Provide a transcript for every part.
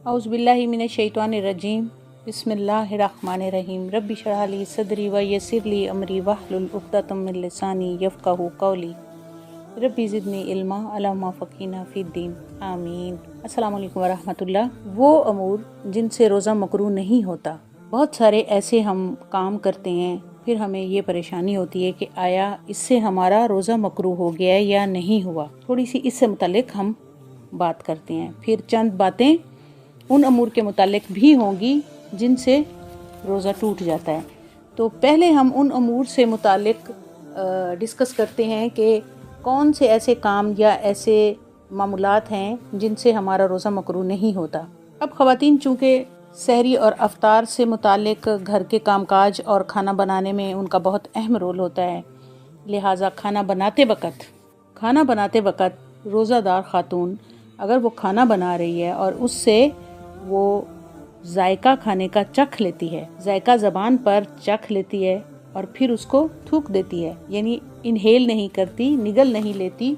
औज़ुबिल्लाहि मिनश्शैतानिर्रजीम बिस्मिल्लाहिर्रहमानिर्रहीम रब्बि इश्रह ली सदरी व यस्सिर ली अमरी वहलुल उक़दतम मिन लिसानी यफ़क़हू क़ौली रब्बि ज़िदनी इल्मा अल्लाहुम्मा फ़क़्हिना फ़िद्दीन आमीन। अस्सलामु अलैकुम व रहमतुल्लाह। वो अमूर जिनसे रोज़ा मकरूह नहीं होता। बहुत सारे ऐसे हम काम करते हैं, फिर हमें ये परेशानी होती है कि आया इससे हमारा रोज़ा मकरूह हो गया या नहीं हुआ। थोड़ी सी इससे मुतालिक हम बात करते हैं। फिर चंद बातें उन अमूर के मुतालिक भी होंगी जिनसे रोज़ा टूट जाता है। तो पहले हम उन अमूर से मुतालिक डिस्कस करते हैं कि कौन से ऐसे काम या ऐसे मामूलात हैं जिनसे हमारा रोज़ा मकरूह नहीं होता। अब ख़वातीन चूँकि सहरी और अफ्तार से मुतालिक घर के कामकाज और खाना बनाने में उनका बहुत अहम रोल होता है, लिहाजा खाना बनाते वक़्त रोज़ादार ख़ातून अगर वो खाना बना रही है और उससे वो जायका खाने का चख लेती है, जायका ज़बान पर चख लेती है और फिर उसको थूक देती है, यानी इनहेल नहीं करती, निगल नहीं लेती,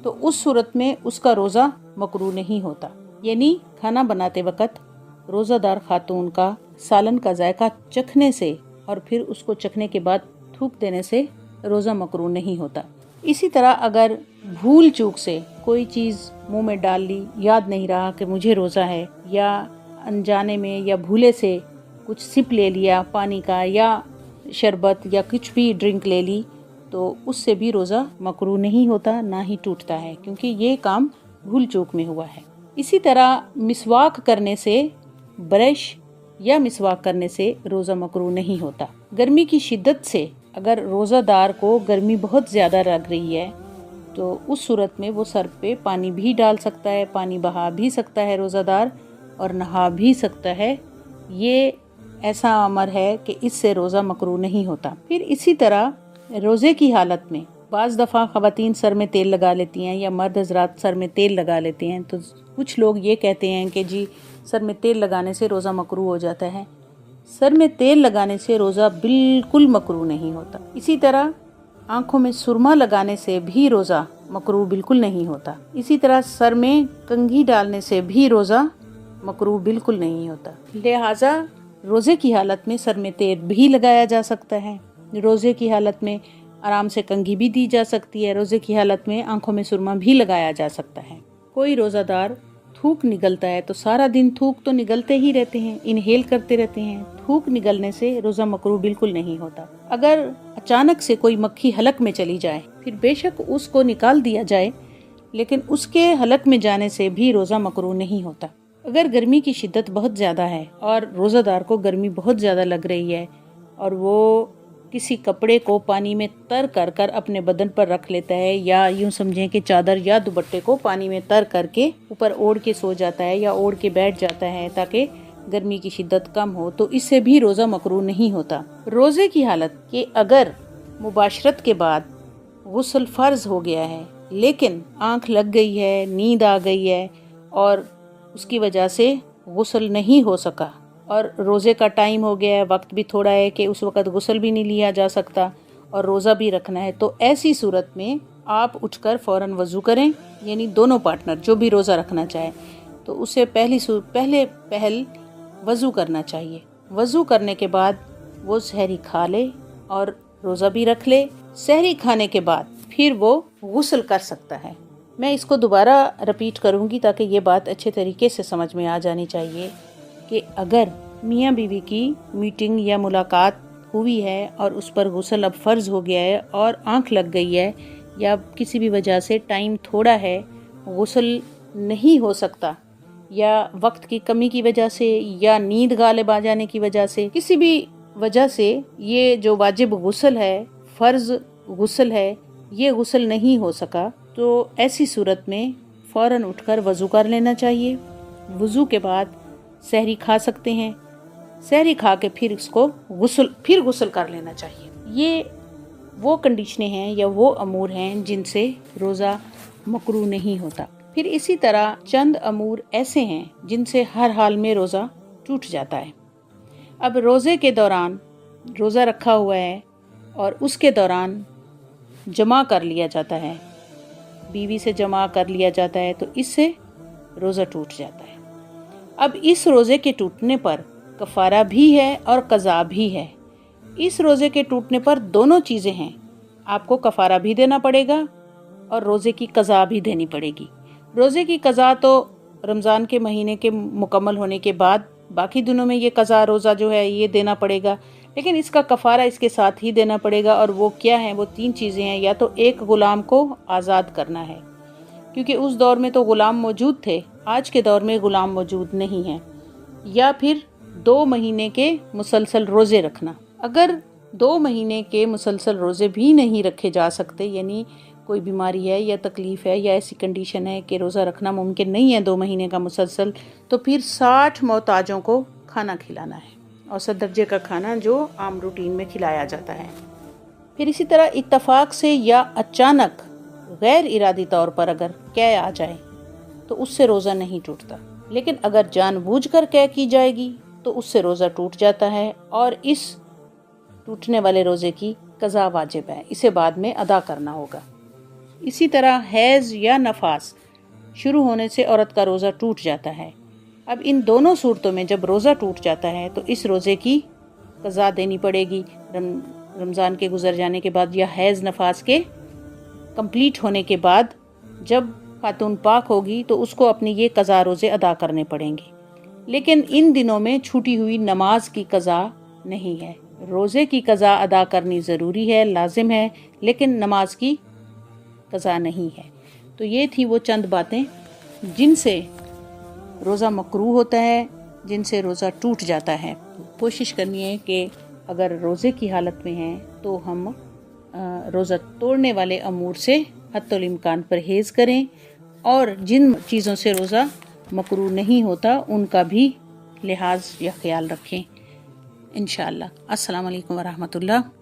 तो उस सूरत में उसका रोज़ा मकरूह नहीं होता। यानी खाना बनाते वक़्त रोज़ादार ख़ातून का सालन का जायका चखने से और फिर उसको चखने के बाद थूक देने से रोज़ा मकरूह नहीं होता। इसी तरह अगर भूल चूक से कोई चीज़ मुंह में डाल ली, याद नहीं रहा कि मुझे रोज़ा है, या अनजाने में या भूले से कुछ सिप ले लिया पानी का या शरबत या कुछ भी ड्रिंक ले ली, तो उससे भी रोज़ा मकरूह नहीं होता, ना ही टूटता है, क्योंकि ये काम भूल चूक में हुआ है। इसी तरह मिसवाक करने से, ब्रश या मिसवाक करने से रोज़ा मकरूह नहीं होता। गर्मी की शिद्दत से अगर रोज़ादार को गर्मी बहुत ज़्यादा लग रही है तो उस सूरत में वो सर पे पानी भी डाल सकता है, पानी बहा भी सकता है रोज़ादार, और नहा भी सकता है। ये ऐसा अमर है कि इससे रोज़ा मकरूह नहीं होता। फिर इसी तरह रोज़े की हालत में बाज़ दफ़ा ख़वातीन सर में तेल लगा लेती हैं या मर्द हज़रात सर में तेल लगा लेते हैं, तो कुछ लोग ये कहते हैं कि जी सर में तेल लगाने से रोज़ा मकरूह हो जाता है। सर में तेल लगाने से रोज़ा बिल्कुल मकरूह नहीं होता। इसी तरह आँखों में सुरमा लगाने से भी रोज़ा मकरूह बिल्कुल नहीं होता। इसी तरह सर में कंघी डालने से भी रोज़ा मकरूह बिल्कुल नहीं होता। लिहाजा रोज़े की हालत में सर में तेल भी लगाया जा सकता है, रोज़े की हालत में आराम से कंघी भी दी जा सकती है, रोज़े की हालत में आँखों में सुरमा भी लगाया जा सकता है। कोई रोज़ादार थूक निगलता है तो सारा दिन थूक तो निगलते ही रहते हैं, इनहेल करते रहते हैं। थूक निगलने से रोज़ा मकरूह बिल्कुल नहीं होता। अगर अचानक से कोई मक्खी हलक में चली जाए, फिर बेशक उसको निकाल दिया जाए, लेकिन उसके हलक में जाने से भी रोज़ा मकरूह नहीं होता। अगर गर्मी की शिद्दत बहुत ज़्यादा है और रोज़ादार को गर्मी बहुत ज़्यादा लग रही है और वो किसी कपड़े को पानी में तर कर अपने बदन पर रख लेता है, या यूं समझें कि चादर या दुपट्टे को पानी में तर करके ऊपर ओढ़ के सो जाता है या ओढ़ के बैठ जाता है ताकि गर्मी की शिद्दत कम हो, तो इससे भी रोज़ा मकरूह नहीं होता। रोज़े की हालत कि अगर मुबाशरत के बाद गुस्ल फ़र्ज हो गया है लेकिन आँख लग गई है, नींद आ गई है और उसकी वजह से गुस्ल नहीं हो सका और रोज़े का टाइम हो गया है, वक्त भी थोड़ा है कि उस वक़्त गुस्ल भी नहीं लिया जा सकता और रोज़ा भी रखना है, तो ऐसी सूरत में आप उठकर फ़ौरन वज़ू करें। यानी दोनों पार्टनर जो भी रोज़ा रखना चाहे तो उसे पहल वज़ू करना चाहिए। वज़ू करने के बाद वो सहरी खा ले और रोज़ा भी रख ले। सहरी खाने के बाद फिर वो गुस्ल कर सकता है। मैं इसको दोबारा रिपीट करूँगी ताकि ये बात अच्छे तरीके से समझ में आ जानी चाहिए कि अगर मियाँ बीवी की मीटिंग या मुलाकात हुई है और उस पर गुस्ल अब फ़र्ज़ हो गया है और आँख लग गई है या किसी भी वजह से टाइम थोड़ा है, गुस्ल नहीं हो सकता, या वक्त की कमी की वजह से या नींद गालिब आ जाने की वजह से, किसी भी वजह से ये जो वाजिब गुस्ल है, फ़र्ज़ गुस्ल है, ये गुस्ल नहीं हो सका, तो ऐसी सूरत में फ़ौरन उठकर वज़ू कर लेना चाहिए। वज़ू के बाद सहरी खा सकते हैं, सहरी खा के फिर उसको गुस्ल कर लेना चाहिए। ये वो कंडीशनें हैं या वो अमूर हैं जिनसे रोज़ा मकरूह नहीं होता। फिर इसी तरह चंद अमूर ऐसे हैं जिनसे हर हाल में रोज़ा टूट जाता है। अब रोज़े के दौरान रोज़ा रखा हुआ है और उसके दौरान जमा कर लिया जाता है, बीवी से जमा कर लिया जाता है, तो इससे रोज़ा टूट जाता है। اب اس روزے کے ٹوٹنے پر کفارہ بھی ہے اور قضا بھی ہے۔ اس روزے کے ٹوٹنے پر دونوں چیزیں ہیں، آپ کو کفارہ بھی دینا پڑے گا اور روزے کی قضا بھی دینی پڑے گی۔ روزے کی قضا تو رمضان کے مہینے کے مکمل ہونے کے بعد باقی دنوں میں یہ قضا روزہ جو ہے یہ دینا پڑے گا، لیکن اس کا کفارہ اس کے ساتھ ہی دینا پڑے گا، اور وہ کیا ہیں؟ وہ 3 چیزیں ہیں۔ یا تو ایک غلام کو آزاد کرنا ہے، کیونکہ اس دور میں تو غلام موجود تھے، آج کے دور میں غلام موجود نہیں ہیں، یا پھر 2 مہینے کے مسلسل روزے رکھنا۔ اگر 2 مہینے کے مسلسل روزے بھی نہیں رکھے جا سکتے، یعنی کوئی بیماری ہے یا تکلیف ہے یا ایسی کنڈیشن ہے کہ روزہ رکھنا ممکن نہیں ہے 2 مہینے کا مسلسل، تو پھر 60 محتاجوں کو کھانا کھلانا ہے، اوسط درجے کا کھانا جو عام روٹین میں کھلایا جاتا ہے۔ پھر اسی طرح اتفاق سے یا اچانک غیر ارادی طور پر اگر قے آ جائے تو اس سے روزہ نہیں ٹوٹتا، لیکن اگر جان بوجھ کر قے کی جائے گی تو اس سے روزہ ٹوٹ جاتا ہے، اور اس ٹوٹنے والے روزے کی قضا واجب ہے، اسے بعد میں ادا کرنا ہوگا۔ اسی طرح حیض یا نفاس شروع ہونے سے عورت کا روزہ ٹوٹ جاتا ہے۔ اب ان دونوں صورتوں میں جب روزہ ٹوٹ جاتا ہے تو اس روزے کی قضا دینی پڑے گی رمضان کے گزر جانے کے بعد، یا حیض نفاس کے کمپلیٹ ہونے کے بعد جب خاتون پاک ہوگی تو اس کو اپنی یہ قضا روزے ادا کرنے پڑیں گے۔ لیکن ان دنوں میں چھوٹی ہوئی نماز کی قضا نہیں ہے۔ روزے کی قضا ادا کرنی ضروری ہے، لازم ہے، لیکن نماز کی قضا نہیں ہے۔ تو یہ تھی وہ چند باتیں جن سے روزہ مکروہ ہوتا ہے، جن سے روزہ ٹوٹ جاتا ہے۔ کوشش کرنی ہے کہ اگر روزے کی حالت میں ہیں تو ہم روزہ توڑنے والے امور سے حتی الامکان پرہیز کریں، اور جن چیزوں سے روزہ مکروہ نہیں ہوتا ان کا بھی لحاظ یا خیال رکھیں انشاءاللہ۔ السلام علیکم ورحمۃ اللہ۔